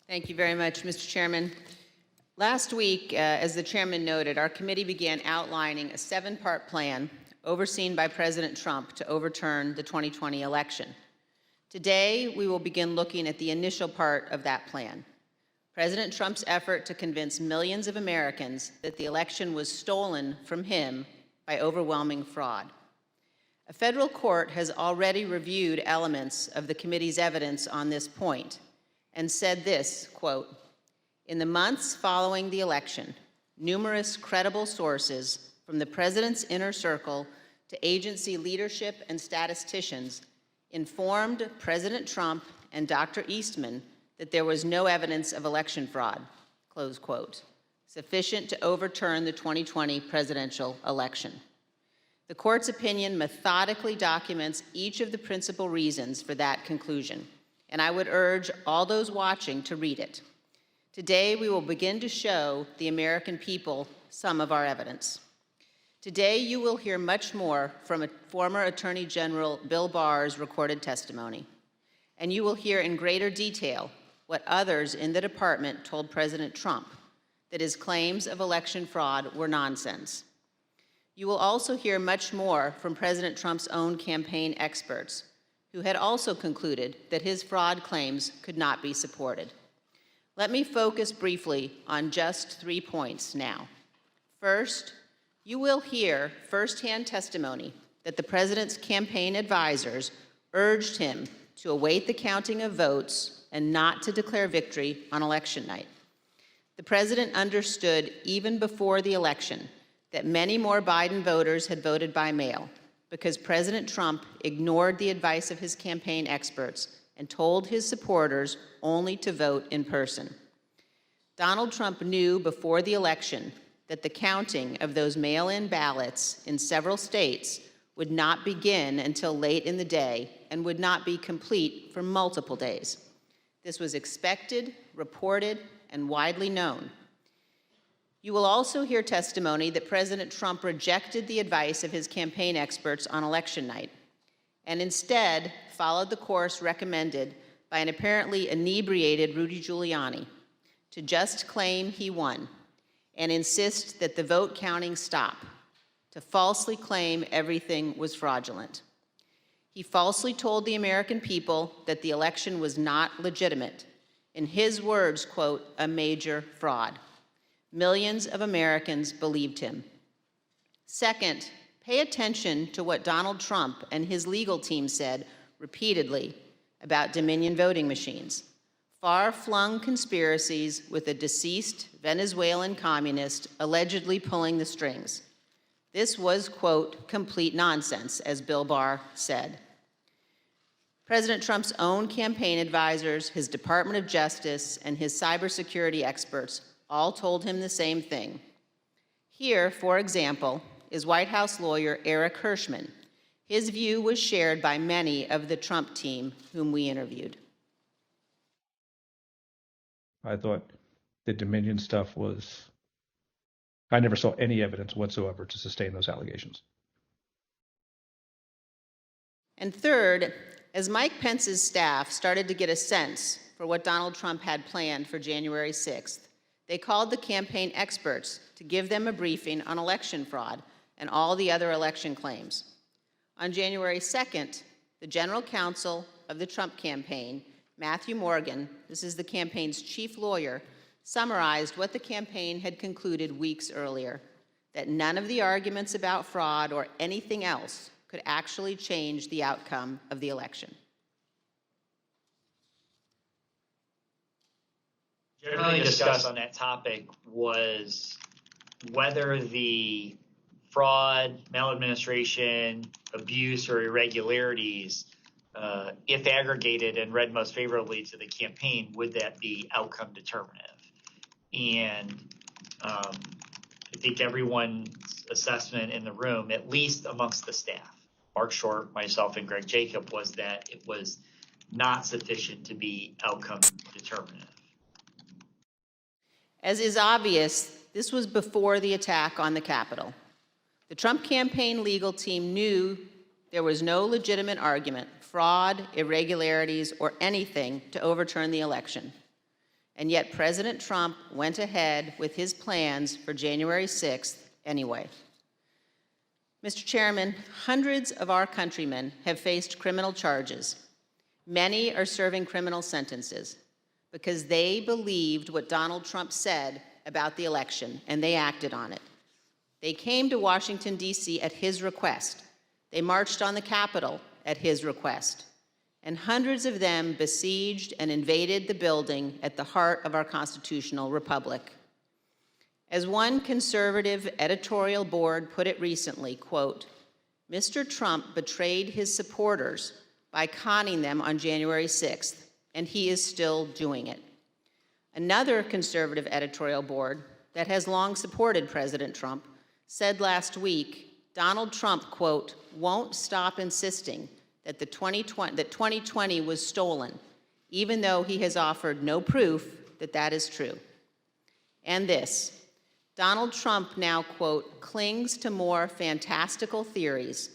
Thank you very much, Mr. Chairman. Last week, as the chairman noted, our committee began outlining a 7-part plan overseen by President Trump to overturn the 2020 election. Today, we will begin looking at the initial part of that plan. President Trump's effort to convince millions of Americans that the election was stolen from him by overwhelming fraud. A federal court has already reviewed elements of the committee's evidence on this point and said this, quote, "In the months following the election, numerous credible sources from the president's inner circle to agency leadership and statisticians informed President Trump and Dr. Eastman that there was no evidence of election fraud," close quote, sufficient to overturn the 2020 presidential election. The court's opinion methodically documents each of the principal reasons for that conclusion, and I would urge all those watching to read it. Today, we will begin to show the American people some of our evidence. Today, you will hear much more from former Attorney General Bill Barr's recorded testimony, and you will hear in greater detail what others in the department told President Trump, that his claims of election fraud were nonsense. You will also hear much more from President Trump's own campaign experts, who had also concluded that his fraud claims could not be supported. Let me focus briefly on just 3 points now. First, you will hear firsthand testimony that the president's campaign advisors urged him to await the counting of votes and not to declare victory on election night. The president understood even before the election that many more Biden voters had voted by mail because President Trump ignored the advice of his campaign experts and told his supporters only to vote in person. Donald Trump knew before the election that the counting of those mail-in ballots in several states would not begin until late in the day and would not be complete for multiple days. This was expected, reported, and widely known. You will also hear testimony that President Trump rejected the advice of his campaign experts on election night and instead followed the course recommended by an apparently inebriated Rudy Giuliani to just claim he won and insist that the vote counting stop, to falsely claim everything was fraudulent. He falsely told the American people that the election was not legitimate. In his words, quote, "a major fraud." Millions of Americans believed him. Second, pay attention to what Donald Trump and his legal team said repeatedly about Dominion voting machines. Far-flung conspiracies with a deceased Venezuelan communist allegedly pulling the strings. This was, quote, "complete nonsense," as Bill Barr said. President Trump's own campaign advisors, his Department of Justice, and his cybersecurity experts all told him the same thing. Here, for example, is White House lawyer Eric Hirschman. His view was shared by many of the Trump team whom we interviewed. I thought the Dominion stuff was, I never saw any evidence whatsoever to sustain those allegations. And third, as Mike Pence's staff started to get a sense for what Donald Trump had planned for January 6th, they called the campaign experts to give them a briefing on election fraud and all the other election claims. On January 2nd, the general counsel of the Trump campaign, Matthew Morgan, this is the campaign's chief lawyer, summarized what the campaign had concluded weeks earlier, that none of the arguments about fraud or anything else could actually change the outcome of the election. Generally discussed on that topic was whether the fraud, maladministration, abuse, or irregularities, if aggregated and read most favorably to the campaign, would that be outcome determinative? And I think everyone's assessment in the room, at least amongst the staff, Mark Short, myself, and Greg Jacob, was that it was not sufficient to be outcome determinative. As is obvious, this was before the attack on the Capitol. The Trump campaign legal team knew there was no legitimate argument, fraud, irregularities, or anything to overturn the election. And yet President Trump went ahead with his plans for January 6th anyway. Mr. Chairman, hundreds of our countrymen have faced criminal charges. Many are serving criminal sentences because they believed what Donald Trump said about the election, and they acted on it. They came to Washington, D.C. at his request. They marched on the Capitol at his request. And hundreds of them besieged and invaded the building at the heart of our constitutional republic. As one conservative editorial board put it recently, quote, "Mr. Trump betrayed his supporters by conning them on January 6th, and he is still doing it." Another conservative editorial board that has long supported President Trump said last week, Donald Trump, quote, "won't stop insisting that 2020 was stolen, even though he has offered no proof that that is true." And this, Donald Trump now, quote, "clings to more fantastical theories,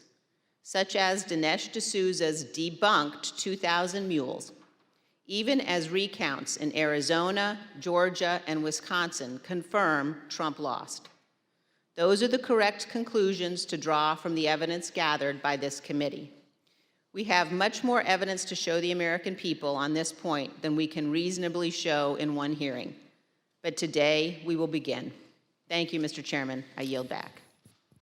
such as Dinesh D'Souza's debunked 2,000 mules, even as recounts in Arizona, Georgia, and Wisconsin confirm Trump lost. Those are the correct conclusions to draw from the evidence gathered by this committee. We have much more evidence to show the American people on this point than we can reasonably show in one hearing. But today, we will begin. Thank you, Mr. Chairman. I yield back.